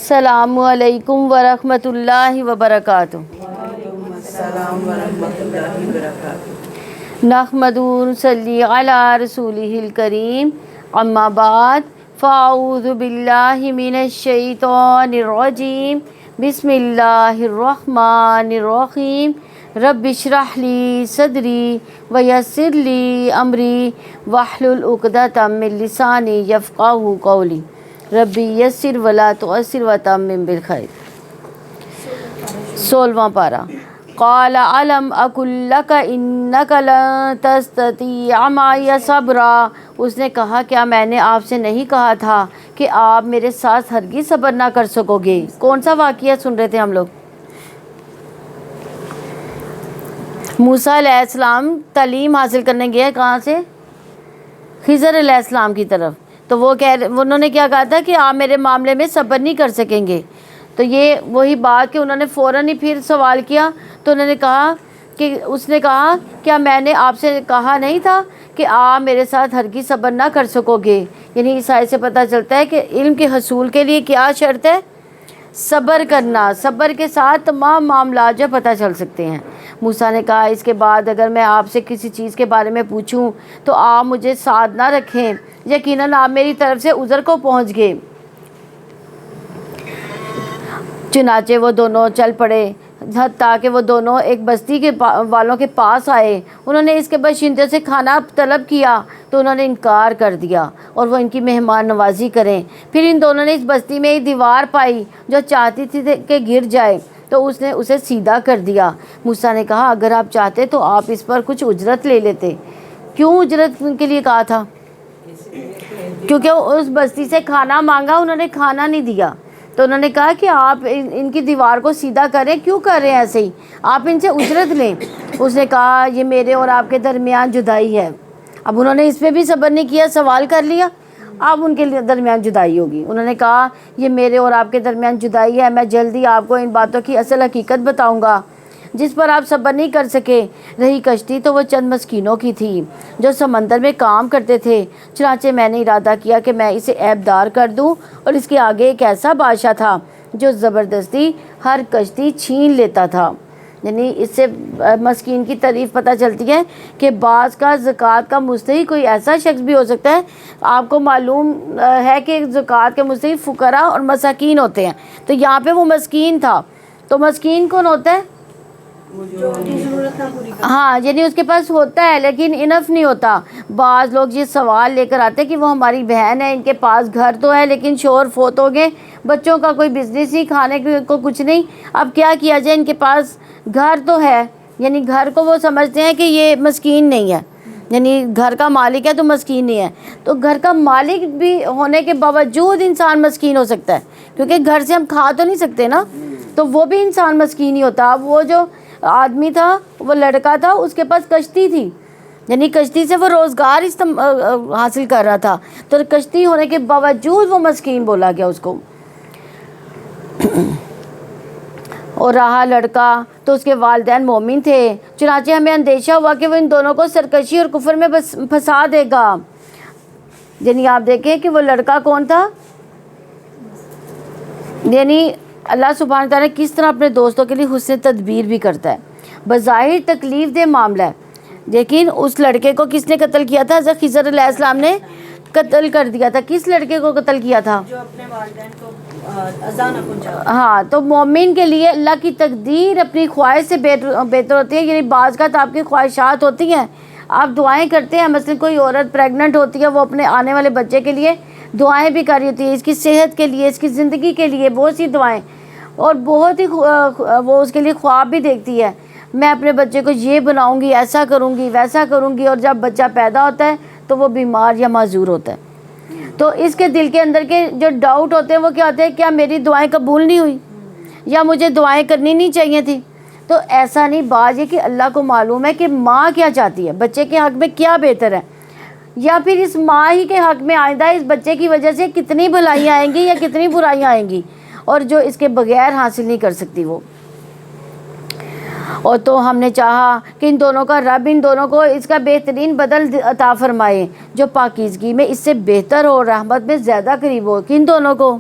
السلام علیکم ورحمۃ اللہ وبرکاتہ۔ السلام ورحمۃ اللہ وبرکاتہ۔ نحمدہ و نصلی علی رسولہ الکریم، اما بعد فاعوذ باللہ من الشیطان الرجیم، بسم اللہ الرحمن الرحیم۔ رب اشرح لی صدری ویسر لی امری واحلل عقدۃ من لسانی یفقہوا قولی، ربی یسر ولا تعسر وتمم بالخیر۔ 16واں پارہ۔ قال علم اقل لک انک لن تستطیع معی صبرا، اس نے کہا کیا میں نے آپ سے نہیں کہا تھا کہ آپ میرے ساتھ ہرگز صبر نہ کر سکو گے؟ کون سا واقعہ سن رہے تھے ہم لوگ؟ موسیٰ علیہ السلام تعلیم حاصل کرنے گئے کہاں سے؟ خضر علیہ السلام کی طرف۔ تو وہ انہوں نے کیا کہا تھا کہ آپ میرے معاملے میں صبر نہیں کر سکیں گے۔ تو یہ وہی بات کہ انہوں نے فوراً ہی پھر سوال کیا، تو انہوں نے کہا کہ اس نے کہا کیا میں نے آپ سے کہا نہیں تھا کہ آپ میرے ساتھ ہرگز صبر نہ کر سکو گے؟ یعنی اس آیت سے پتہ چلتا ہے کہ علم کے حصول کے لیے کیا شرط ہے؟ صبر کرنا۔ صبر کے ساتھ تمام معاملات جو پتہ چل سکتے ہیں۔ موسیٰ نے کہا اس کے بعد اگر میں آپ سے کسی چیز کے بارے میں پوچھوں تو آپ مجھے ساتھ نہ رکھیں، یقیناً آپ میری طرف سے عذر کو پہنچ گئے۔ چنانچہ وہ دونوں چل پڑے حتیٰ کہ وہ دونوں ایک بستی کے والوں کے پاس آئے۔ انہوں نے اس کے باشندوں سے کھانا طلب کیا تو انہوں نے انکار کر دیا اور وہ ان کی مہمان نوازی کریں۔ پھر ان دونوں نے اس بستی میں ایک دیوار پائی جو چاہتی تھی کہ گر جائے، تو اس نے اسے سیدھا کر دیا۔ موسیٰ نے کہا اگر آپ چاہتے تو آپ اس پر کچھ اجرت لے لیتے۔ کیوں اجرت کے لیے کہا تھا؟ کیونکہ اس بستی سے کھانا مانگا، انہوں نے کھانا نہیں دیا، تو انہوں نے کہا کہ آپ ان کی دیوار کو سیدھا کریں، کیوں کر رہے ہیں ایسے ہی، آپ ان سے اجرت لیں۔ اس نے کہا یہ میرے اور آپ کے درمیان جدائی ہے۔ اب انہوں نے اس پہ بھی صبر نہیں کیا، سوال کر لیا، اب ان کے درمیان جدائی ہوگی۔ انہوں نے کہا یہ میرے اور آپ کے درمیان جدائی ہے، میں جلدی آپ کو ان باتوں کی اصل حقیقت بتاؤں گا جس پر آپ صبر نہیں کر سکے۔ رہی کشتی تو وہ چند مسکینوں کی تھی جو سمندر میں کام کرتے تھے، چنانچہ میں نے ارادہ کیا کہ میں اسے عیب دار کر دوں، اور اس کے آگے ایک ایسا بادشاہ تھا جو زبردستی ہر کشتی چھین لیتا تھا۔ یعنی اس سے مسکین کی تعریف پتہ چلتی ہے کہ بعض کا زکوٰۃ کا مستحق کوئی ایسا شخص بھی ہو سکتا ہے۔ آپ کو معلوم ہے کہ زکوٰۃ کے مستحق فقراء اور مساکین ہوتے ہیں، تو یہاں پہ وہ مسکین تھا۔ تو مسکین کون ہوتا ہے؟ ہاں، یعنی اس کے پاس ہوتا ہے لیکن انف نہیں ہوتا۔ بعض لوگ یہ سوال لے کر آتے ہیں کہ وہ ہماری بہن ہے، ان کے پاس گھر تو ہے لیکن شوہر فوت ہو گئے، بچوں کا کوئی بزنس نہیں، کھانے کو کچھ نہیں، اب کیا کیا جائے؟ ان کے پاس گھر تو ہے، یعنی گھر کو وہ سمجھتے ہیں کہ یہ مسکین نہیں ہے، یعنی گھر کا مالک ہے تو مسکین نہیں ہے۔ تو گھر کا مالک بھی ہونے کے باوجود انسان مسکین ہو سکتا ہے، کیونکہ گھر سے ہم کھا تو نہیں سکتے نا، تو وہ بھی انسان مسکین ہی ہوتا۔ اب وہ جو آدمی تھا، وہ لڑکا تھا، اس کے پاس کشتی تھی، یعنی کشتی سے وہ روزگار حاصل کر رہا تھا، تو کشتی ہونے کے باوجود وہ مسکین بولا گیا اس کو۔ اور رہا لڑکا تو اس کے والدین مومن تھے، چنانچہ ہمیں اندیشہ ہوا کہ وہ ان دونوں کو سرکشی اور کفر میں پھنسا دے گا۔ یعنی آپ دیکھیں کہ وہ لڑکا کون تھا، یعنی اللہ سبحانہ تعالیٰ کس طرح اپنے دوستوں کے لیے حسن تدبیر بھی کرتا ہے۔ بظاہر تکلیف دہ معاملہ ہے، لیکن اس لڑکے کو کس نے قتل کیا تھا؟ حضرت خضر علیہ السلام نے قتل کر دیا تھا۔ کس لڑکے کو قتل کیا تھا؟ جو اپنے والدین کو اذا نہ پہنچا۔ ہاں، تو مومن کے لیے اللہ کی تقدیر اپنی خواہش سے بہتر ہوتی ہے۔ یعنی بعض کا تو آپ کی خواہشات ہوتی ہیں، آپ دعائیں کرتے ہیں، مثلا کوئی عورت پریگننٹ ہوتی ہے، وہ اپنے آنے والے بچے کے لیے دعائیں بھی کر رہی ہوتی ہے، اس کی صحت کے لیے، اس کی زندگی کے لیے، بہت سی دعائیں، اور بہت ہی وہ اس کے لیے خواب بھی دیکھتی ہے، میں اپنے بچے کو یہ بناؤں گی، ایسا کروں گی، ویسا کروں گی، اور جب بچہ پیدا ہوتا ہے تو وہ بیمار یا معذور ہوتا ہے، تو اس کے دل کے اندر کے جو ڈاؤٹ ہوتے ہیں وہ کیا ہوتے ہیں؟ کیا میری دعائیں قبول نہیں ہوئی، یا مجھے دعائیں کرنی نہیں چاہیے تھی؟ تو ایسا نہیں، بات یہ کہ اللہ کو معلوم ہے کہ ماں کیا چاہتی ہے، بچے کے حق میں کیا بہتر ہے، یا پھر اس ماں ہی کے حق میں آئندہ اس بچے کی وجہ سے کتنی بھلائیاں آئیں گی یا کتنی برائیاں آئیں گی، اور جو اس کے بغیر حاصل نہیں کر سکتی وہ۔ اور تو ہم نے چاہا کہ ان دونوں کا رب ان دونوں کو اس کا بہترین بدل عطا فرمائے جو پاکیزگی میں اس سے بہتر ہو، رحمت میں زیادہ قریب ہو۔ کن دونوں کو؟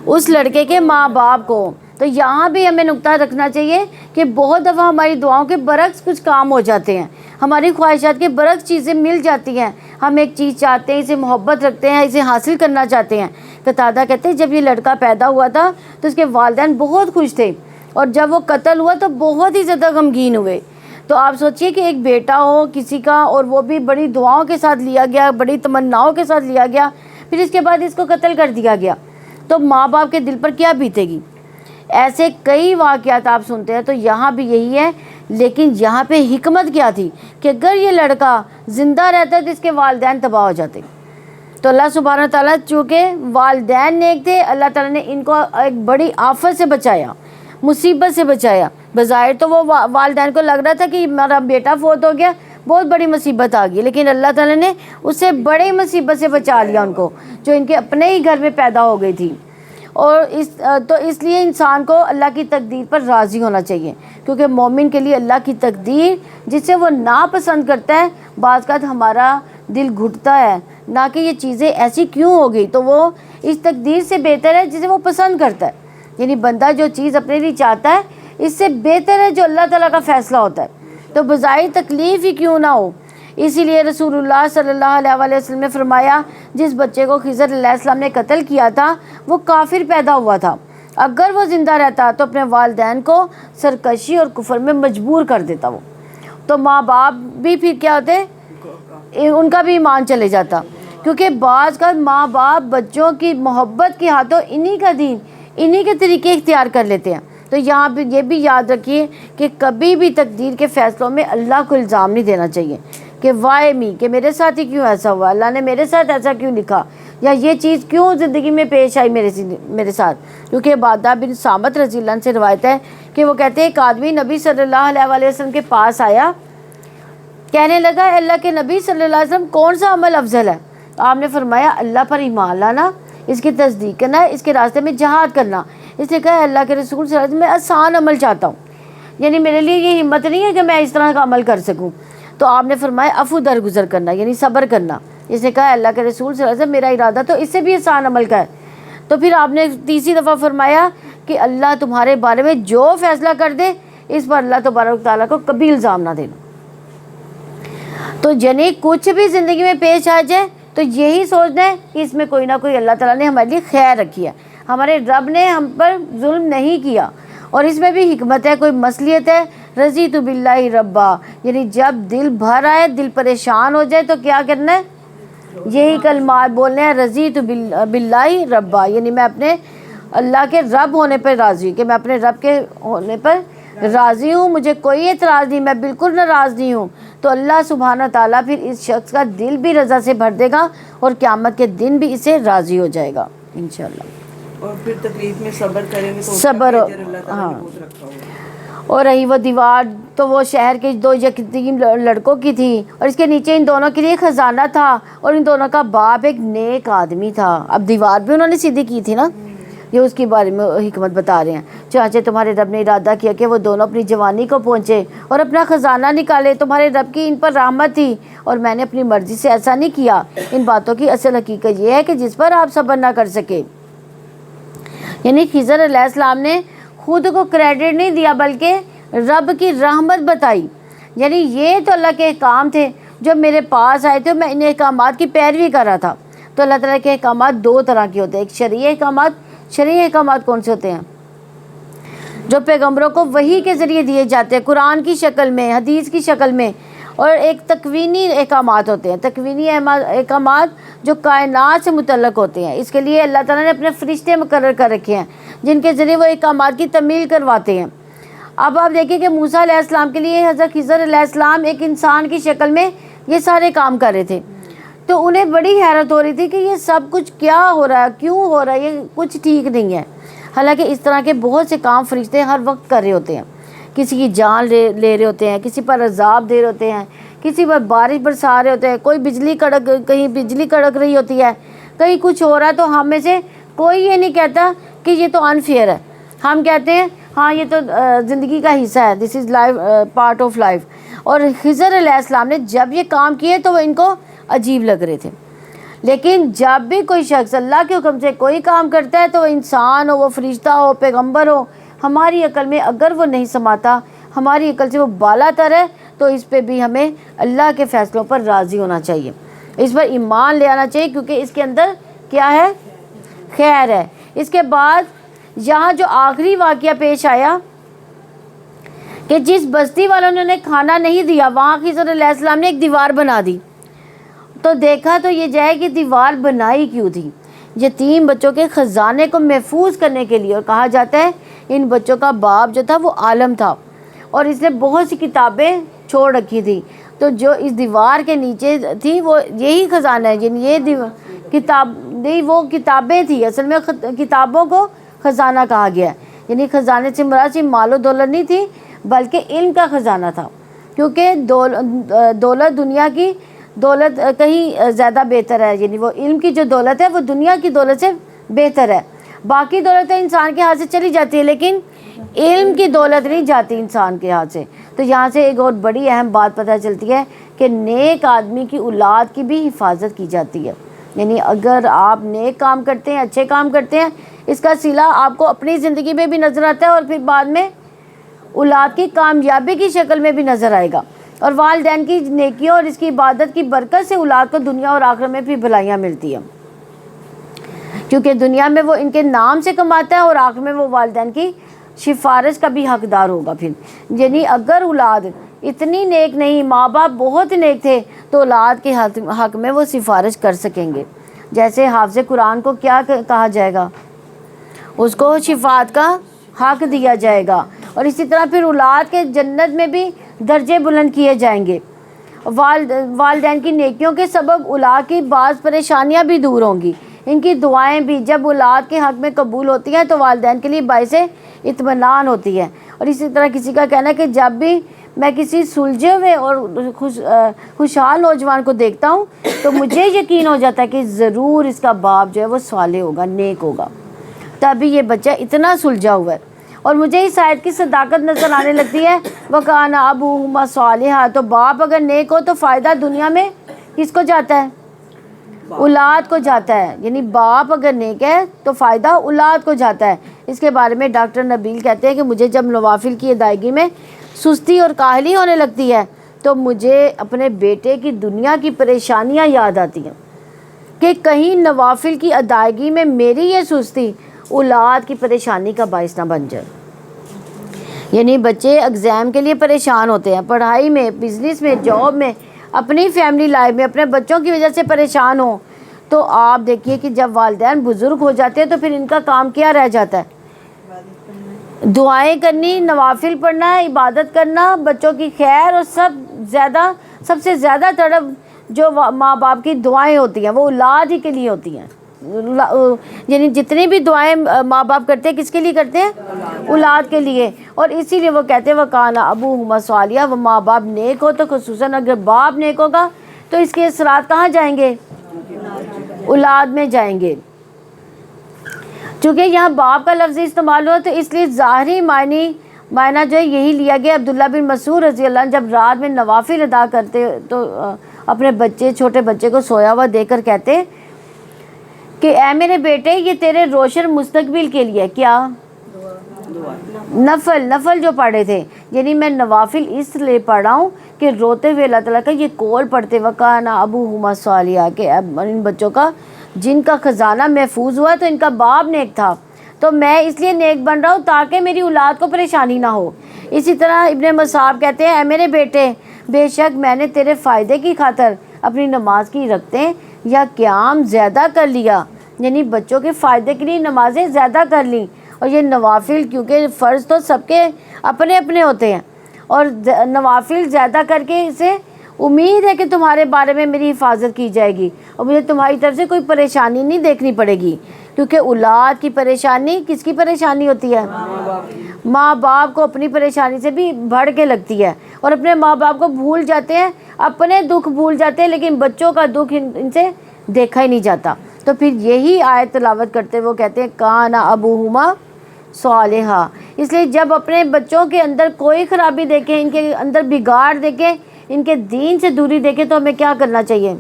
اس لڑکے کے ماں باپ کو. تو یہاں بھی ہمیں نقطہ رکھنا چاہیے کہ بہت دفعہ ہماری دعاؤں کے برعکس کچھ کام ہو جاتے ہیں, ہماری خواہشات کے برعکس چیزیں مل جاتی ہیں. ہم ایک چیز چاہتے ہیں, اسے محبت رکھتے ہیں, اسے حاصل کرنا چاہتے ہیں. قتادہ کہتے ہیں جب یہ لڑکا پیدا ہوا تھا تو اس کے والدین بہت خوش تھے, اور جب وہ قتل ہوا تو بہت ہی زیادہ غمگین ہوئے. تو آپ سوچئے کہ ایک بیٹا ہو کسی کا, اور وہ بھی بڑی دعاؤں کے ساتھ لیا گیا, بڑی تمناؤں کے ساتھ لیا گیا, پھر اس کے بعد اس کو قتل کر دیا گیا, تو ماں باپ کے دل پر کیا بیتے گی. ایسے کئی واقعات آپ سنتے ہیں. تو یہاں بھی یہی ہے, لیکن یہاں پہ حکمت کیا تھی کہ اگر یہ لڑکا زندہ رہتا تو اس کے والدین تباہ ہو جاتے. تو اللہ سبحانہ تعالیٰ چونکہ والدین نیک تھے, اللہ تعالیٰ نے ان کو ایک بڑی آفت سے بچایا, مصیبت سے بچایا. بظاہر تو وہ والدین کو لگ رہا تھا کہ میرا بیٹا فوت ہو گیا, بہت بڑی مصیبت آ گئی, لیکن اللہ تعالیٰ نے اس سے بڑی مصیبت سے بچا لیا ان کو, جو ان کے اپنے ہی گھر میں پیدا ہو گئی تھی. اور اس لیے انسان کو اللہ کی تقدیر پر راضی ہونا چاہیے, کیونکہ مومن کے لیے اللہ کی تقدیر جسے وہ ناپسند کرتا ہے, بعض اوقات ہمارا دل گھٹتا ہے نہ کہ یہ چیزیں ایسی کیوں ہو گئی, تو وہ اس تقدیر سے بہتر ہے جسے وہ پسند کرتا ہے. یعنی بندہ جو چیز اپنے لیے چاہتا ہے اس سے بہتر ہے جو اللہ تعالیٰ کا فیصلہ ہوتا ہے, تو بظاہر تکلیف ہی کیوں نہ ہو. اسی لیے رسول اللہ صلی اللہ علیہ وسلم نے فرمایا جس بچے کو خضر علیہ السلام نے قتل کیا تھا وہ کافر پیدا ہوا تھا, اگر وہ زندہ رہتا تو اپنے والدین کو سرکشی اور کفر میں مجبور کر دیتا وہ, تو ماں باپ بھی پھر کیا ہوتے, ان کا بھی ایمان چلے جاتا. کیونکہ بعض کا ماں باپ بچوں کی محبت کے ہاتھوں انہی کا دین, انہی کے طریقے اختیار کر لیتے ہیں. تو یہاں پہ یہ بھی یاد رکھیے کہ کبھی بھی تقدیر کے فیصلوں میں اللہ کو الزام نہیں دینا چاہیے کہ وائے می, کہ میرے ساتھ ہی کیوں ایسا ہوا, اللہ نے میرے ساتھ ایسا کیوں لکھا, یا یہ چیز کیوں زندگی میں پیش آئی میرے ساتھ. کیونکہ عبادہ بن صامت رضی اللہ عنہ سے روایت ہے کہ وہ کہتے ہیں ایک آدمی نبی صلی اللہ علیہ وسلم کے پاس آیا, کہنے لگا اللہ کے نبی صلی اللہ علیہ وسلم کون سا عمل افضل ہے. آپ نے فرمایا اللہ پر ایمان لانا, اس کی تصدیق کرنا, اس کے راستے میں جہاد کرنا. اس نے کہا اللہ کے رسول صلی اللہ علیہ وسلم میں آسان عمل چاہتا ہوں, یعنی میرے لیے یہ ہمت نہیں ہے کہ میں اس طرح کا عمل کر سکوں. تو آپ نے فرمایا عفو درگزر کرنا, یعنی صبر کرنا. اس نے کہا اللہ کے رسول صلی اللہ علیہ وسلم میرا ارادہ تو اس سے بھی آسان عمل کا ہے. تو پھر آپ نے تیسری دفعہ فرمایا کہ اللہ تمہارے بارے میں جو فیصلہ کر دے اس پر اللہ تبارک تعالیٰ کو کبھی الزام نہ دینا. تو یعنی کچھ بھی زندگی میں پیش آ جائے تو یہی سوچنا ہے کہ اس میں کوئی نہ کوئی اللہ تعالیٰ نے ہمارے لیے خیر رکھی ہے, ہمارے رب نے ہم پر ظلم نہیں کیا, اور اس میں بھی حکمت ہے, کوئی مصلحت ہے. رضیت باللہ ربا, یعنی جب دل بھر آئے, دل پریشان ہو جائے تو کیا کرنا ہے, یہی کلمات بولنے ہیں, رضیت باللہ ربا, یعنی میں اپنے اللہ کے رب ہونے پر راضی ہوں, کہ میں اپنے رب کے ہونے پر راضی ہوں, مجھے کوئی اعتراض نہیں, میں بالکل ناراض نہیں ہوں. تو اللہ سبحانہ تعالیٰ پھر اس شخص کا دل بھی رضا سے بھر دے گا, اور قیامت کے دن بھی اسے راضی ہو جائے گا انشاءاللہ. اور پھر تکلیف میں صبر کریں گے تو صبر, ہاں. اور رہی وہ دیوار, تو وہ شہر کے دو یتیم لڑکوں کی تھی, اور اس کے نیچے ان دونوں کے لیے خزانہ تھا, اور ان دونوں کا باپ ایک نیک آدمی تھا. اب دیوار بھی انہوں نے سیدھی کی تھی نا, یہ اس کے بارے میں حکمت بتا رہے ہیں. چنانچہ تمہارے رب نے ارادہ کیا کہ وہ دونوں اپنی جوانی کو پہنچے اور اپنا خزانہ نکالے. تمہارے رب کی ان پر رحمت تھی, اور میں نے اپنی مرضی سے ایسا نہیں کیا. ان باتوں کی اصل حقیقت یہ ہے کہ جس پر آپ صبر نہ کر سکے. یعنی خضر علیہ السلام نے خود کو کریڈٹ نہیں دیا بلکہ رب کی رحمت بتائی. یعنی یہ تو اللہ کے احکام تھے جو میرے پاس آئے تھے, میں ان احکامات کی پیروی کر رہا تھا. تو اللہ تعالیٰ کے احکامات دو طرح کے ہوتے ہیں, ایک شرعی احکامات. شرعی احکامات کون سے ہوتے ہیں, جو پیغمبروں کو وحی کے ذریعے دیے جاتے ہیں, قرآن کی شکل میں, حدیث کی شکل میں. اور ایک تکوینی احکامات ہوتے ہیں. تکوینی احکامات جو کائنات سے متعلق ہوتے ہیں. اس کے لیے اللہ تعالیٰ نے اپنے فرشتے مقرر کر رکھے ہیں جن کے ذریعے وہ احکامات کی تکمیل کرواتے ہیں. اب آپ دیکھیں کہ موسیٰ علیہ السلام کے لیے حضرت خضر علیہ السلام ایک انسان کی شکل میں یہ سارے کام کر رہے تھے. تو انہیں بڑی حیرت ہو رہی تھی کہ یہ سب کچھ کیا ہو رہا ہے, کیوں ہو رہا ہے, یہ کچھ ٹھیک نہیں ہے. حالانکہ اس طرح کے بہت سے کام فرشتے ہر وقت کر رہے ہوتے ہیں. کسی کی جان لے رہے ہوتے ہیں, کسی پر عذاب دے رہے ہوتے ہیں, کسی پر بارش برسا رہے ہوتے ہیں, کوئی کہیں بجلی کڑک رہی ہوتی ہے, کہیں کچھ ہو رہا ہے. تو ہم میں سے کوئی یہ نہیں کہتا کہ یہ تو انفیئر ہے. ہم کہتے ہیں ہاں یہ تو زندگی کا حصہ ہے, this is life, part of life. اور خضر علیہ السلام نے جب یہ کام کیے تو وہ ان کو عجیب لگ رہے تھے. لیکن جب بھی کوئی شخص اللہ کے حکم سے کوئی کام کرتا ہے تو وہ انسان ہو، وہ فرشتہ ہو، پیغمبر ہو، ہماری عقل میں اگر وہ نہیں سماتا، ہماری عقل سے وہ بالا تر ہے، تو اس پہ بھی ہمیں اللہ کے فیصلوں پر راضی ہونا چاہیے، اس پر ایمان لے آنا چاہیے، کیونکہ اس کے اندر کیا ہے؟ خیر ہے۔ اس کے بعد یہاں جو آخری واقعہ پیش آیا کہ جس بستی والوں نے انہیں کھانا نہیں دیا، وہاں خضر علیہ السلام نے ایک دیوار بنا دی، تو دیکھا تو یہ جائے کہ دیوار بنائی کیوں تھی؟ یتیم بچوں کے خزانے کو محفوظ کرنے کے لیے، اور کہا جاتا ہے ان بچوں کا باپ جو تھا وہ عالم تھا اور اس نے بہت سی کتابیں چھوڑ رکھی تھی، تو جو اس دیوار کے نیچے تھی وہ یہی خزانہ ہے، یعنی یہ کتاب نہیں، وہ کتابیں تھی، اصل میں کتابوں کو خزانہ کہا گیا ہے، یعنی خزانے سے مراد صرف مال و دولت نہیں تھی بلکہ علم کا خزانہ تھا، کیونکہ دولت دنیا کی دولت کہیں زیادہ بہتر ہے، یعنی وہ علم کی جو دولت ہے وہ دنیا کی دولت سے بہتر ہے۔ باقی دولتیں انسان کے ہاتھ سے چلی جاتی ہے لیکن علم کی دولت نہیں جاتی انسان کے ہاتھ سے۔ تو یہاں سے ایک اور بڑی اہم بات پتہ چلتی ہے کہ نیک آدمی کی اولاد کی بھی حفاظت کی جاتی ہے، یعنی اگر آپ نیک کام کرتے ہیں، اچھے کام کرتے ہیں، اس کا صلہ آپ کو اپنی زندگی میں بھی نظر آتا ہے اور پھر بعد میں اولاد کی کامیابی کی شکل میں بھی نظر آئے گا، اور والدین کی نیکیوں اور اس کی عبادت کی برکت سے اولاد کو دنیا اور آخرت میں بھی بھلائیاں ملتی ہیں، کیونکہ دنیا میں وہ ان کے نام سے کماتا ہے اور آخرت میں وہ والدین کی سفارش کا بھی حقدار ہوگا۔ پھر یعنی اگر اولاد اتنی نیک نہیں، ماں باپ بہت نیک تھے، تو اولاد کے حق میں وہ سفارش کر سکیں گے۔ جیسے حافظ قرآن کو کیا کہا جائے گا؟ اس کو شفاعت کا حق دیا جائے گا، اور اسی طرح پھر اولاد کے جنت میں بھی درجے بلند کیے جائیں گے۔ والدین کی نیکیوں کے سبب اولاد کی بعض پریشانیاں بھی دور ہوں گی، ان کی دعائیں بھی جب اولاد کے حق میں قبول ہوتی ہیں تو والدین کے لیے باعث اطمینان ہوتی ہے۔ اور اسی طرح کسی کا کہنا ہے کہ جب بھی میں کسی سلجھے ہوئے اور خوشحال نوجوان کو دیکھتا ہوں تو مجھے یقین ہو جاتا ہے کہ ضرور اس کا باپ جو ہے وہ صالح ہوگا، نیک ہوگا، تبھی یہ بچہ اتنا سلجھا ہوا ہے۔ اور مجھے اس آیت کی صداقت نظر آنے لگتی ہے، وَكَانَ أَبُوهُمَا صَالِحًا، تو باپ اگر نیک ہو تو فائدہ دنیا میں کس کو جاتا ہے؟ اولاد کو جاتا ہے، یعنی باپ اگر نیک ہے تو فائدہ اولاد کو جاتا ہے۔ اس کے بارے میں ڈاکٹر نبیل کہتے ہیں کہ مجھے جب نوافل کی ادائیگی میں سستی اور کاہلی ہونے لگتی ہے تو مجھے اپنے بیٹے کی دنیا کی پریشانیاں یاد آتی ہیں کہ کہیں نوافل کی ادائیگی میں میری یہ سستی اولاد کی پریشانی کا باعث نہ بن جائے۔ یعنی بچے ایگزام کے لیے پریشان ہوتے ہیں، پڑھائی میں، بزنس میں، جاب میں، اپنی فیملی لائف میں، اپنے بچوں کی وجہ سے پریشان ہوں، تو آپ دیکھیے کہ جب والدین بزرگ ہو جاتے ہیں تو پھر ان کا کام کیا رہ جاتا ہے؟ دعائیں کرنی، نوافل پڑھنا، عبادت کرنا، بچوں کی خیر، اور سب سے زیادہ تڑپ جو ماں باپ کی دعائیں ہوتی ہیں وہ اولاد ہی کے لیے ہوتی ہیں۔ یعنی جتنی بھی دعائیں ماں باپ کرتے ہیں کس کے لیے کرتے ہیں؟ اولاد کے لیے، اور اسی لیے وہ کہتے ہیں وَكَانَ أَبُوهُمَا صَالِحًا، وہ ماں باپ نیک ہو تو خصوصاً اگر باپ نیک ہوگا تو اس کے اثرات کہاں جائیں گے؟ اولاد میں جائیں گے۔ چونکہ یہاں باپ کا لفظ استعمال ہوا تو اس لیے ظاہری معنی جو ہے یہی لیا گیا۔ عبداللہ بن مسعود رضی اللہ عنہ جب رات میں نوافل ادا کرتے تو اپنے چھوٹے بچے کو سویا ہوا دیکھ کر کہتے کہ اے میرے بیٹے، یہ تیرے روشن مستقبل کے لیے کیا نفل جو پڑھے تھے، یعنی میں نوافل اس لیے پڑھا ہوں کہ روتے ہوئے اللہ تعالیٰ کا یہ قول پڑھتے وَكَانَ أَبُوهُمَا صَالِحًا، کہ ان بچوں کا جن کا خزانہ محفوظ ہوا تو ان کا باپ نیک تھا، تو میں اس لیے نیک بن رہا ہوں تاکہ میری اولاد کو پریشانی نہ ہو۔ اسی طرح ابن مصعب کہتے ہیں اے میرے بیٹے، بے شک میں نے تیرے فائدے کی خاطر اپنی نماز کی رکعتیں یا قیام زیادہ کر لیا، یعنی بچوں کے فائدے کے لیے نمازیں زیادہ کر لیں۔ اور یہ نوافل کیونکہ فرض تو سب کے اپنے اپنے ہوتے ہیں، اور نوافل زیادہ کر کے اسے امید ہے کہ تمہارے بارے میں میری حفاظت کی جائے گی اور مجھے تمہاری طرف سے کوئی پریشانی نہیں دیکھنی پڑے گی، کیونکہ اولاد کی پریشانی کس کی پریشانی ہوتی ہے؟ ماں باپ کو اپنی پریشانی سے بھی بڑھ کے لگتی ہے، اور اپنے ماں باپ کو بھول جاتے ہیں، اپنے دکھ بھول جاتے ہیں، لیکن بچوں کا دکھ ان سے دیکھا ہی نہیں جاتا۔ تو پھر یہی آیت تلاوت کرتے وہ کہتے ہیں کان ابوہما صالحا، اس لیے جب اپنے بچوں کے اندر کوئی خرابی دیکھیں، ان کے اندر بگاڑ دیکھیں، ان کے دین سے دوری دیکھیں، تو ہمیں کیا کرنا چاہیے؟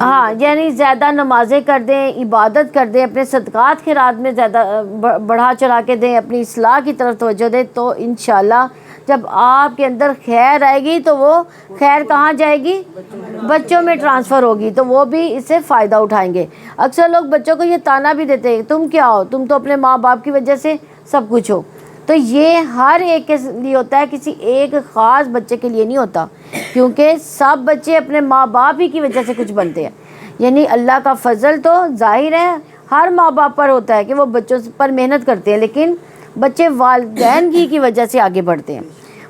ہاں یعنی زیادہ نمازیں کر دیں، عبادت کر دیں، اپنے صدقات خیرات میں زیادہ بڑھا چڑھا کے دیں، اپنی اصلاح کی طرف توجہ دیں، تو انشاءاللہ جب آپ کے اندر خیر آئے گی تو وہ خیر کہاں جائے گی؟ بچوں میں ٹرانسفر ہوگی، تو وہ بھی اس سے فائدہ اٹھائیں گے۔ اکثر لوگ بچوں کو یہ طعنہ بھی دیتے ہیں، تم کیا ہو، تم تو اپنے ماں باپ کی وجہ سے سب کچھ ہو۔ تو یہ ہر ایک کے لیے ہوتا ہے، کسی ایک خاص بچے کے لیے نہیں ہوتا، کیونکہ سب بچے اپنے ماں باپ ہی کی وجہ سے کچھ بنتے ہیں۔ یعنی اللہ کا فضل تو ظاہر ہے ہر ماں باپ پر ہوتا ہے کہ وہ بچوں پر محنت کرتے ہیں، لیکن بچے والدین کی وجہ سے آگے بڑھتے ہیں۔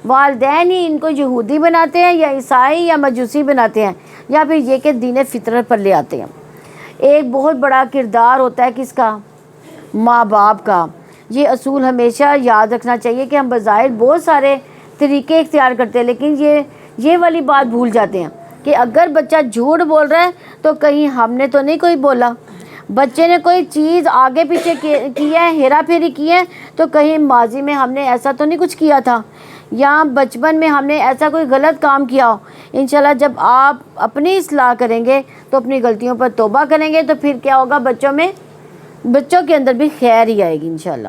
والدین ہی ان کو یہودی بناتے ہیں یا عیسائی یا مجوسی بناتے ہیں، یا پھر یہ کہ دین فطرت پر لے آتے ہیں۔ ایک بہت بڑا کردار ہوتا ہے کس کا؟ ماں باپ کا۔ یہ اصول ہمیشہ یاد رکھنا چاہیے کہ ہم بظاہر بہت سارے طریقے اختیار کرتے ہیں، لیکن یہ والی بات بھول جاتے ہیں کہ اگر بچہ جھوٹ بول رہا ہے تو کہیں ہم نے تو نہیں کوئی بولا، بچے نے کوئی چیز آگے پیچھے کی ہے، ہیرا پھیری کی ہے، تو کہیں ماضی میں ہم نے ایسا تو نہیں کچھ کیا تھا، یا بچپن میں ہم نے ایسا کوئی غلط کام کیا ہو۔ انشاءاللہ جب آپ اپنی اصلاح کریں گے تو اپنی غلطیوں پر توبہ کریں گے، تو پھر کیا ہوگا؟ بچوں کے اندر بھی خیر ہی آئے گی انشاءاللہ۔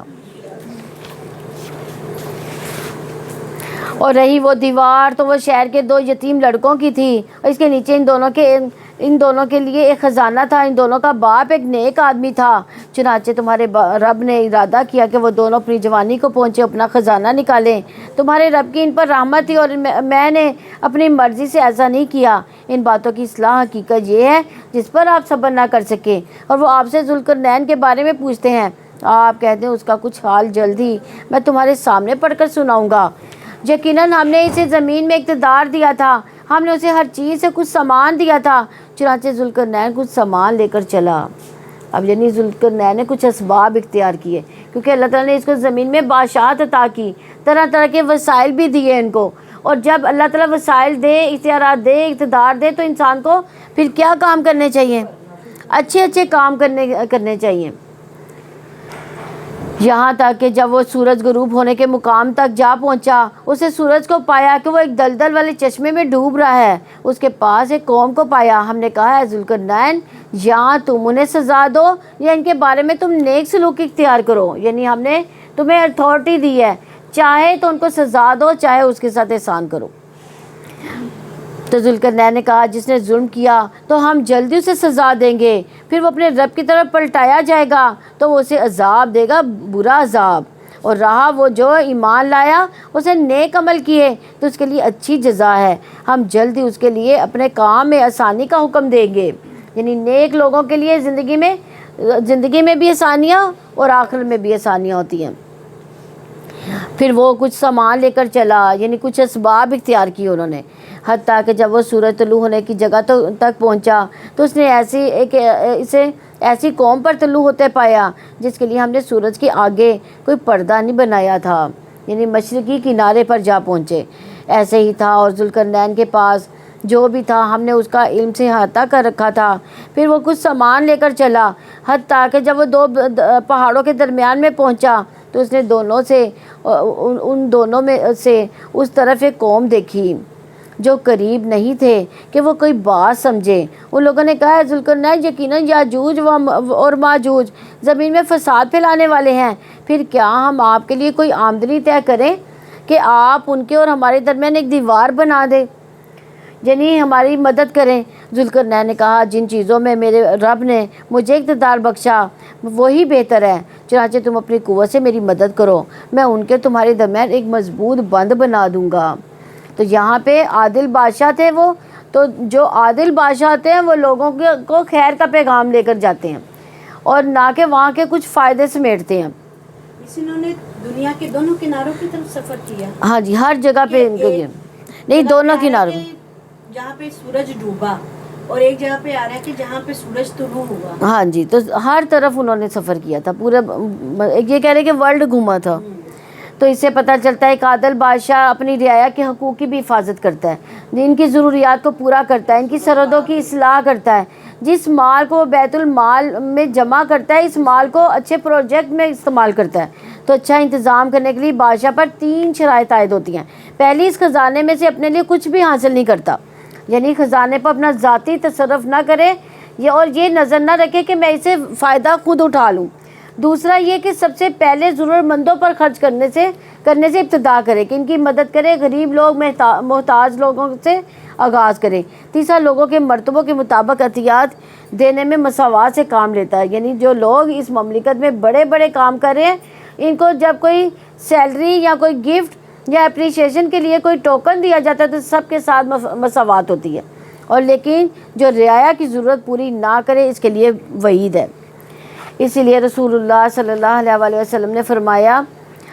اور رہی وہ دیوار، تو وہ شہر کے 2 یتیم لڑکوں کی تھی، اور اس کے نیچے ان دونوں کے لیے ایک خزانہ تھا۔ ان دونوں کا باپ ایک نیک آدمی تھا، چنانچہ تمہارے رب نے ارادہ کیا کہ وہ دونوں اپنی جوانی کو پہنچے اپنا خزانہ نکالیں۔ تمہارے رب کی ان پر رحمت تھی، اور میں نے اپنی مرضی سے ایسا نہیں کیا۔ ان باتوں کی اصلاح حقیقت یہ ہے جس پر آپ صبر نہ کر سکے، اور وہ آپ سے ذوالقرنین کے بارے میں پوچھتے ہیں۔ آپ کہتے ہیں اس کا کچھ حال جلد ہی میں تمہارے سامنے پڑھ کر سناؤں گا۔ یقیناً ہم نے اسے زمین میں اقتدار دیا تھا، ہم نے اسے ہر چیز سے کچھ سامان دیا تھا۔ چنانچہ ذوالقرنین کچھ سامان لے کر چلا۔ اب یعنی ذوالقرنین نے کچھ اسباب اختیار کیے، کیونکہ اللہ تعالیٰ نے اس کو زمین میں بادشاہت عطا کی، طرح طرح کے وسائل بھی دیے ان کو۔ اور جب اللہ تعالیٰ وسائل دے، اختیارات دے، اقتدار دے، تو انسان کو پھر کیا کام کرنے چاہیے؟ اچھے کام کرنے چاہیے۔ یہاں تک کہ جب وہ سورج غروب ہونے کے مقام تک جا پہنچا، اسے سورج کو پایا کہ وہ ایک دلدل والے چشمے میں ڈوب رہا ہے۔ اس کے پاس ایک قوم کو پایا۔ ہم نے کہا ہے ذوالقرنین، یا تم انہیں سزا دو یا ان کے بارے میں تم نیک سلوک اختیار کرو، یعنی ہم نے تمہیں اتھارٹی دی ہے، چاہے تو ان کو سزا دو، چاہے اس کے ساتھ احسان کرو۔ تو ذوالقرنین نے کہا جس نے ظلم کیا تو ہم جلدی اسے سزا دیں گے، پھر وہ اپنے رب کی طرف پلٹایا جائے گا تو وہ اسے عذاب دے گا، برا عذاب۔ اور رہا وہ جو ایمان لایا، اسے نیک عمل کیے تو اس کے لیے اچھی جزا ہے، ہم جلدی اس کے لیے اپنے کام میں آسانی کا حکم دیں گے۔ یعنی نیک لوگوں کے لیے زندگی میں بھی آسانیاں اور آخرت میں بھی آسانیاں ہوتی ہیں۔ پھر وہ کچھ سامان لے کر چلا، یعنی کچھ اسباب اختیار کیے انہوں نے، حتیٰ کہ جب وہ سورج طلوع ہونے کی جگہ تک پہنچا تو اس نے اسے ایسی قوم پر طلوع ہوتے پایا جس کے لیے ہم نے سورج کے آگے کوئی پردہ نہیں بنایا تھا، یعنی مشرقی کنارے پر جا پہنچے۔ ایسے ہی تھا، اور ذوالقرنین کے پاس جو بھی تھا ہم نے اس کا علم سے احاطہ کر رکھا تھا۔ پھر وہ کچھ سامان لے کر چلا، حتیٰ کہ جب وہ 2 پہاڑوں کے درمیان میں پہنچا تو اس نے ان دونوں میں سے اس طرف ایک قوم دیکھی جو قریب نہیں تھے کہ وہ کوئی بات سمجھے۔ ان لوگوں نے کہا ہے ذوالقرنین، یقیناً یاجوج اور ماجوج زمین میں فساد پھیلانے والے ہیں، پھر کیا ہم آپ کے لیے کوئی آمدنی طے کریں کہ آپ ان کے اور ہمارے درمیان ایک دیوار بنا دیں، یعنی ہماری مدد کریں۔ ذوالقرنین نے کہا جن چیزوں میں میرے رب نے مجھے اقتدار بخشا وہی بہتر ہے، چنانچہ تم اپنی قوت سے میری مدد کرو، میں ان کے تمہارے درمیان ایک مضبوط بند بنا دوں گا۔ تو یہاں پہ عادل بادشاہ تھے وہ، تو جو عادل بادشاہ ہوتے ہیں وہ لوگوں کو خیر کا پیغام لے کر جاتے ہیں اور نہ کہ وہاں کے کچھ فائدے سمیٹتے ہیں۔ انہوں نے دنیا کے دونوں کناروں کی طرف سفر کیا۔ ہاں جی، ہر جگہ پہ ان کو نہیں، دونوں کناروں، جہاں پہ سورج ڈوبا اور ایک جگہ پہ آ رہا ہے کہ جہاں پہ سورج طلوع ہوا۔ ہاں جی، تو ہر طرف انہوں نے سفر کیا تھا، پورا یہ کہہ رہے کہ ورلڈ گھوما تھا۔ تو اس سے پتہ چلتا ہے کہ عادل بادشاہ اپنی رعایا کے حقوق کی بھی حفاظت کرتا ہے، ان کی ضروریات کو پورا کرتا ہے، ان کی سرحدوں کی اصلاح کرتا ہے، جس مال کو بیت المال میں جمع کرتا ہے اس مال کو اچھے پروجیکٹ میں استعمال کرتا ہے۔ تو اچھا انتظام کرنے کے لیے بادشاہ پر 3 شرائط عائد ہوتی ہیں۔ پہلی، اس خزانے میں سے اپنے لیے کچھ بھی حاصل نہیں کرتا، یعنی خزانے پر اپنا ذاتی تصرف نہ کرے اور یہ نظر نہ رکھے کہ میں اسے فائدہ خود اٹھا لوں. دوسرا یہ کہ سب سے پہلے ضرورت مندوں پر خرچ کرنے سے ابتدا کرے کہ ان کی مدد کرے, غریب لوگ محتاج لوگوں سے آغاز کرے. تیسرا لوگوں کے مرتبوں کے مطابق عطیات دینے میں مساوات سے کام لیتا ہے. یعنی جو لوگ اس مملکت میں بڑے بڑے کام کر رہے ہیں ان کو جب کوئی سیلری یا کوئی گفٹ یا اپریشیشن کے لیے کوئی ٹوکن دیا جاتا ہے تو سب کے ساتھ مساوات ہوتی ہے. اور لیکن جو رعایا کی ضرورت پوری نہ کرے اس کے لیے وعید ہے. اسی لیے رسول اللہ صلی اللہ علیہ وسلم نے فرمایا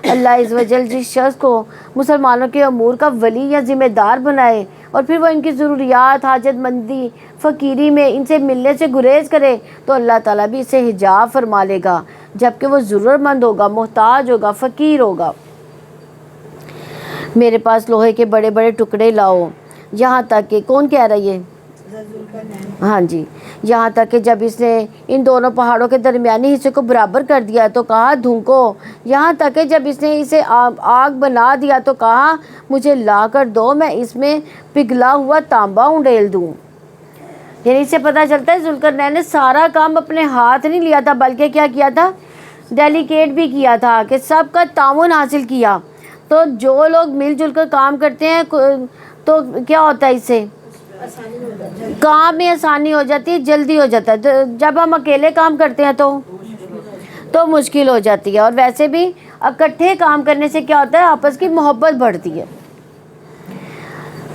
اللہ عز و جل جس شخص کو مسلمانوں کے امور کا ولی یا ذمہ دار بنائے اور پھر وہ ان کی ضروریات, حاجت مندی, فقیری میں ان سے ملنے سے گریز کرے تو اللہ تعالیٰ بھی اسے حجاب فرما لے گا جبکہ وہ ضرورت مند ہوگا, محتاج ہوگا, فقیر ہوگا. میرے پاس لوہے کے بڑے بڑے ٹکڑے لاؤ, یہاں تک کہ کون کہہ رہا ہے؟ ہاں جی, یہاں تک کہ جب اس نے ان دونوں پہاڑوں کے درمیانی حصے کو برابر کر دیا تو کہا دھونکو. یہاں تک کہ جب اس نے اسے آگ بنا دیا تو کہا مجھے لا کر دو, میں اس میں پگھلا ہوا تانبا انڈیل دوں. یعنی اس سے پتہ چلتا ہے ذوالقرنین نے سارا کام اپنے ہاتھ نہیں لیا تھا بلکہ کیا کیا تھا, ڈیلیگیٹ بھی کیا تھا کہ سب کا تعاون حاصل کیا. تو جو لوگ مل جل کر کام کرتے ہیں تو کیا ہوتا ہے, اس سے کام میں آسانی ہو جاتی ہے, جلدی ہو جاتا ہے. جب ہم اکیلے کام کرتے ہیں تو مشکل ہو جاتی ہے. اور ویسے بھی اکٹھے کام کرنے سے کیا ہوتا ہے, آپس کی محبت بڑھتی ہے.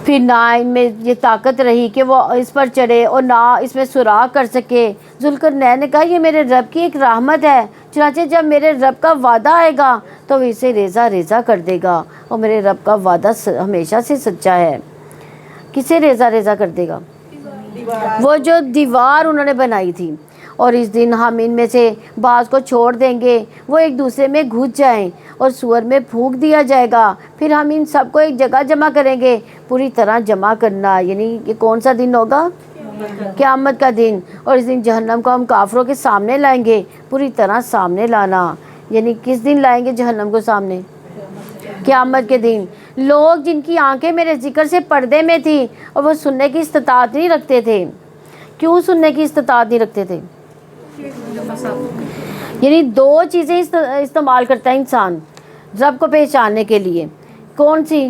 پھر نہ ان میں یہ طاقت رہی کہ وہ اس پر چڑھے اور نہ اس میں سوراخ کر سکے. ذوالقرنین نے کہا یہ میرے رب کی ایک رحمت ہے, چنانچہ جب میرے رب کا وعدہ آئے گا تو وہ اسے ریزہ ریزہ کر دے گا, اور میرے رب کا وعدہ ہمیشہ سے سچا ہے. کسے ریزہ ریزہ کر دے گا؟ وہ جو دیوار انہوں نے بنائی تھی. اور اس دن ہم ان میں سے بعض کو چھوڑ دیں گے, وہ ایک دوسرے میں گھس جائیں اور سور میں پھونک دیا جائے گا. پھر ہم ان سب کو ایک جگہ جمع کریں گے, پوری طرح جمع کرنا. یعنی یہ کون سا دن ہوگا؟ قیامت کا دن. اور اس دن جہنم کو ہم کافروں کے سامنے لائیں گے, پوری طرح سامنے لانا. یعنی کس دن لائیں گے جہنم کو سامنے؟ قیامت کے دن. لوگ جن کی آنکھیں میرے ذکر سے پردے میں تھی اور وہ سننے کی استطاعت نہیں رکھتے تھے. کیوں سننے کی استطاعت نہیں رکھتے تھے؟ یعنی دو چیزیں استعمال کرتا ہے انسان رب کو پہچاننے کے لیے. کون سی؟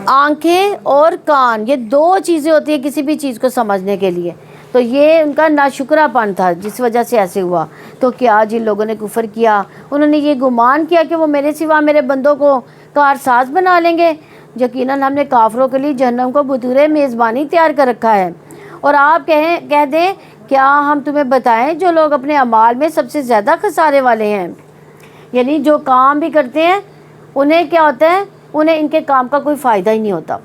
آنکھیں اور کان. یہ دو چیزیں ہوتی ہیں کسی بھی چیز کو سمجھنے کے لیے. تو یہ ان کا ناشکرا پن تھا جس وجہ سے ایسے ہوا. تو کیا جن لوگوں نے کفر کیا انہوں نے یہ گمان کیا کہ وہ میرے سوا میرے بندوں کو کارساز بنا لیں گے. یقیناً ہم نے کافروں کے لیے جہنم کو بطور میزبانی تیار کر رکھا ہے. اور آپ کہہ دیں کیا ہم تمہیں بتائیں جو لوگ اپنے اعمال میں سب سے زیادہ خسارے والے ہیں. یعنی جو کام بھی کرتے ہیں انہیں کیا ہوتا ہے, انہیں ان کے کام کا کوئی فائدہ ہی نہیں ہوتا,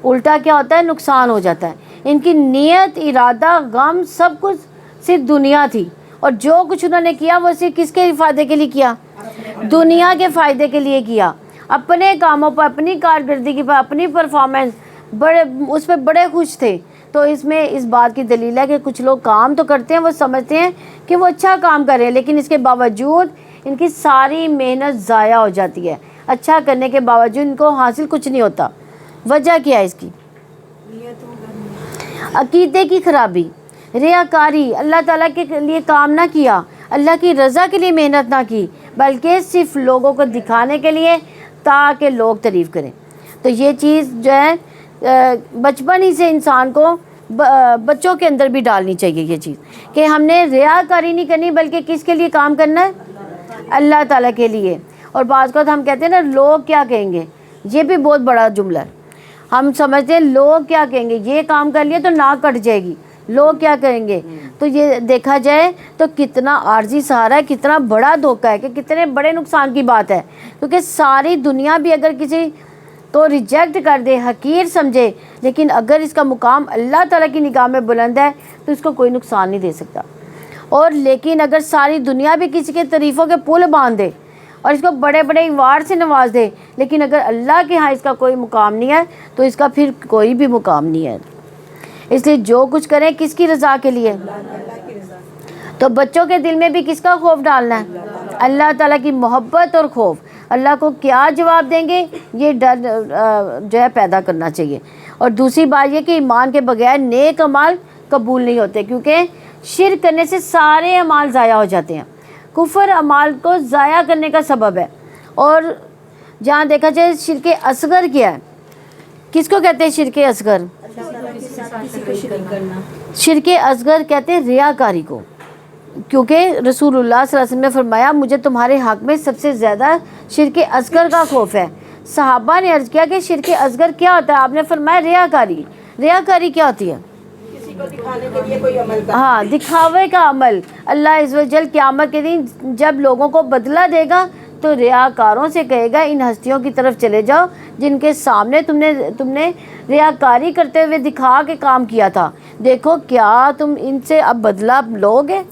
الٹا کیا ہوتا ہے, نقصان ہو جاتا ہے. ان کی نیت, ارادہ, غم سب کچھ صرف دنیا تھی, اور جو کچھ انہوں نے کیا وہ صرف کس کے فائدے کے لیے کیا؟ دنیا کے فائدے کے لیے کیا. اپنے کاموں پر, اپنی کارکردگی پر, اپنی پرفارمنس اس پہ بڑے خوش تھے. تو اس میں اس بات کی دلیل ہے کہ کچھ لوگ کام تو کرتے ہیں, وہ سمجھتے ہیں کہ وہ اچھا کام کر رہے ہیں, لیکن اس کے باوجود ان کی ساری محنت ضائع ہو جاتی ہے. اچھا کرنے کے باوجود ان کو حاصل کچھ نہیں ہوتا. وجہ کیا ہے اس کی؟ عقیدے کی خرابی, ریاکاری, اللہ تعالیٰ کے لیے کام نہ کیا, اللہ کی رضا کے لیے محنت نہ کی, بلکہ صرف لوگوں کو دکھانے کے لیے تاکہ لوگ تعریف کریں. تو یہ چیز جو ہے بچپن ہی سے انسان کو بچوں کے اندر بھی ڈالنی چاہیے یہ چیز کہ ہم نے ریاکاری نہیں کرنی بلکہ کس کے لیے کام کرنا ہے؟ اللہ تعالیٰ کے لیے. اور بعض کو ہم کہتے ہیں نا لوگ کیا کہیں گے, یہ بھی بہت بڑا جملہ ہے. ہم سمجھتے ہیں لوگ کیا کہیں گے, یہ کام کر لیا تو ناک کٹ جائے گی, لوگ کیا کہیں گے. تو یہ دیکھا جائے تو کتنا عارضی سہارا ہے, کتنا بڑا دھوکہ ہے, کہ کتنے بڑے نقصان کی بات ہے. کیونکہ ساری دنیا بھی اگر کسی کو ریجیکٹ کر دے, حقیر سمجھے, لیکن اگر اس کا مقام اللہ تعالیٰ کی نگاہ میں بلند ہے تو اس کو کوئی نقصان نہیں دے سکتا. اور لیکن اگر ساری دنیا بھی کسی کے تعریفوں کے پل باندھ دے اور اس کو بڑے بڑے ایوارڈ سے نواز دے, لیکن اگر اللہ کے ہاں اس کا کوئی مقام نہیں ہے تو اس کا پھر کوئی بھی مقام نہیں ہے. اس لیے جو کچھ کریں کس کی رضا کے لیے. تو بچوں کے دل میں بھی کس کا خوف ڈالنا ہے؟ اللہ تعالیٰ کی محبت اور خوف، اللہ کو کیا جواب دیں گے، یہ ڈر جو ہے پیدا کرنا چاہیے۔ اور دوسری بات یہ کہ ایمان کے بغیر نیک اعمال قبول نہیں ہوتے، کیونکہ شرک کرنے سے سارے اعمال ضائع ہو جاتے ہیں۔ کفر اعمال کو ضائع کرنے کا سبب ہے۔ اور جہاں دیکھا جائے شرک اصغر کیا ہے، کس کو کہتے ہیں شرک اصغر؟ اللہ تعالیٰ کے ساتھ کسی کو شریک کرنا۔ شرک اصغر کہتے ہیں ریاکاری کو، کیونکہ رسول اللہ صلی اللہ علیہ وسلم نے فرمایا مجھے تمہارے حق میں سب سے زیادہ شرک اصغر کا خوف ہے۔ صحابہ نے عرض کیا کہ شرک اصغر کیا ہوتا ہے؟ آپ نے فرمایا ریاکاری۔ ریاکاری کیا ہوتی ہے؟ کسی کو دکھانے کے لیے کوئی عمل کرنا۔ ہاں، دکھاوے کا عمل۔ اللہ عز و جل قیامت کے دن جب لوگوں کو بدلہ دے گا تو ریاکاروں سے کہے گا ان ہستیوں کی طرف چلے جاؤ جن کے سامنے تم نے ریاکاری کرتے ہوئے دکھا کے کام کیا تھا، دیکھو کیا تم ان سے اب بدلہ لوگے؟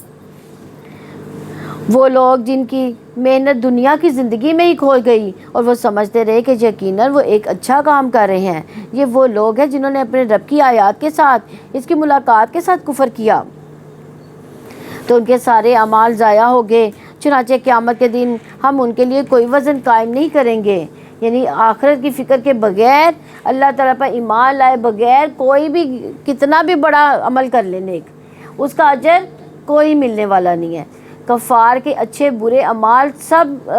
وہ لوگ جن کی محنت دنیا کی زندگی میں ہی کھو گئی اور وہ سمجھتے رہے کہ یقیناً وہ ایک اچھا کام کر رہے ہیں، یہ وہ لوگ ہیں جنہوں نے اپنے رب کی آیات کے ساتھ، اس کی ملاقات کے ساتھ کفر کیا، تو ان کے سارے اعمال ضائع ہو گئے۔ چنانچہ قیامت کے دن ہم ان کے لیے کوئی وزن قائم نہیں کریں گے، یعنی آخرت کی فکر کے بغیر، اللہ تعالیٰ پر ایمان لائے بغیر کوئی بھی کتنا بھی بڑا عمل کر لے نیک، اس کا اجر کوئی ملنے والا نہیں ہے۔ کفار کے اچھے برے اعمال سب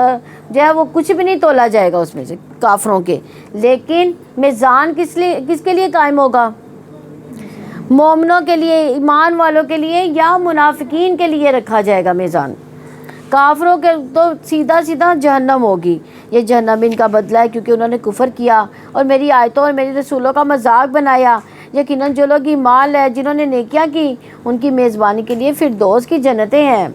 جو ہے وہ کچھ بھی نہیں تولا جائے گا اس میں سے کافروں کے، لیکن میزان کس کے لیے قائم ہوگا؟ مومنوں کے لیے، ایمان والوں کے لیے یا منافقین کے لیے رکھا جائے گا میزان۔ کافروں کے تو سیدھا سیدھا جہنم ہوگی، یہ جہنم ان کا بدلہ ہے کیونکہ انہوں نے کفر کیا اور میری آیتوں اور میری رسولوں کا مذاق بنایا۔ یقیناً جو لوگ ایمان لائے، جنہوں نے نیکیاں کی، ان کی میزبانی کے لیے فردوس کی جنتیں ہیں۔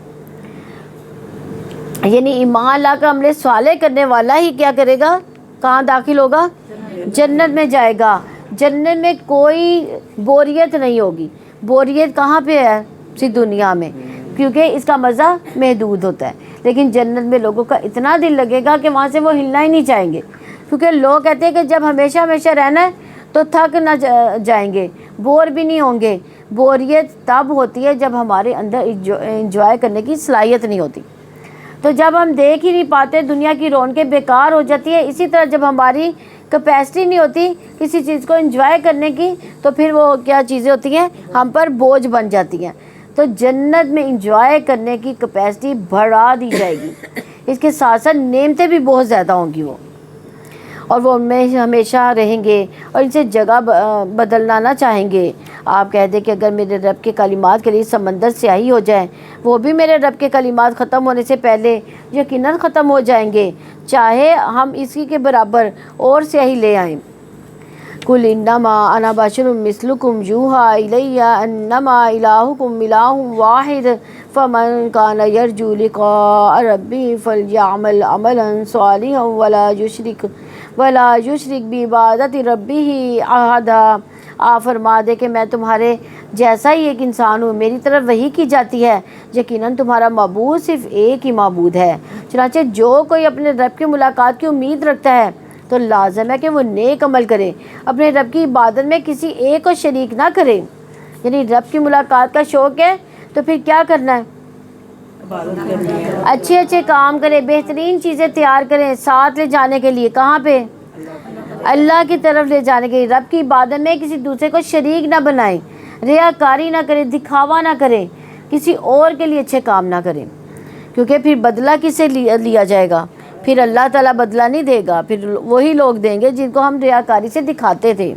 یعنی ایمان لا کر عمل صالح کرنے والا ہی کیا کرے گا؟ کہاں داخل ہوگا؟ جنت میں جائے گا۔ جنت میں کوئی بوریت نہیں ہوگی۔ بوریت کہاں پہ ہے؟ اسی دنیا میں، کیونکہ اس کا مزہ محدود ہوتا ہے، لیکن جنت میں لوگوں کا اتنا دل لگے گا کہ وہاں سے وہ ہلنا ہی نہیں چاہیں گے، کیونکہ لوگ کہتے ہیں کہ جب ہمیشہ ہمیشہ رہنا ہے تو تھک نہ جائیں گے، بور بھی نہیں ہوں گے۔ بوریت تب ہوتی ہے جب ہمارے اندر انجوائے کرنے کی صلاحیت نہیں ہوتی، تو جب ہم دیکھ ہی نہیں پاتے دنیا کی رونقیں بیکار ہو جاتی ہے۔ اسی طرح جب ہماری کیپیسٹی نہیں ہوتی کسی چیز کو انجوائے کرنے کی، تو پھر وہ کیا چیزیں ہوتی ہیں؟ ہم پر بوجھ بن جاتی ہیں۔ تو جنت میں انجوائے کرنے کی کیپیسٹی بڑھا دی جائے گی، اس کے ساتھ ساتھ نعمتیں بھی بہت زیادہ ہوں گی، اور وہ ان میں ہمیشہ رہیں گے اور ان سے جگہ بدلنا نہ چاہیں گے۔ آپ کہہ دیں کہ اگر میرے رب کے کلمات کے لیے سمندر سیاہی ہو جائے، وہ بھی میرے رب کے کلمات ختم ہونے سے پہلے یقیناً ختم ہو جائیں گے، چاہے ہم اسی کے برابر اور سیاہی لے آئیں۔ قل انما انا بشر مثلکم یوحی الی انما الہکم الہ واحد فمن کان یرجو لقاء ربہ فلیعمل عملا صالحا ولا یشرک بعبادۃ ربہ احدا۔ آپ فرما دے کہ میں تمہارے جیسا ہی ایک انسان ہوں، میری طرف وحی کی جاتی ہے، یقیناً تمہارا معبود صرف ایک ہی معبود ہے۔ چنانچہ جو کوئی اپنے رب کی ملاقات کی امید رکھتا ہے تو لازم ہے کہ وہ نیک عمل کرے، اپنے رب کی عبادت میں کسی ایک کو شریک نہ کرے۔ یعنی رب کی ملاقات کا شوق ہے تو پھر کیا کرنا ہے؟ عبادت کرنی ہے، اچھے اچھے کام کریں، بہترین چیزیں تیار کریں ساتھ لے جانے کے لیے، کہاں پہ؟ اللہ کی طرف لے جانے کے لیے۔ رب کی عبادت میں کسی دوسرے کو شریک نہ بنائیں، ریاکاری نہ کریں، دکھاوا نہ کریں، کسی اور کے لیے اچھے کام نہ کریں، کیونکہ پھر بدلہ کس سے لیا جائے گا؟ پھر اللہ تعالیٰ بدلہ نہیں دے گا، پھر وہی لوگ دیں گے جن کو ہم ریاکاری سے دکھاتے تھے۔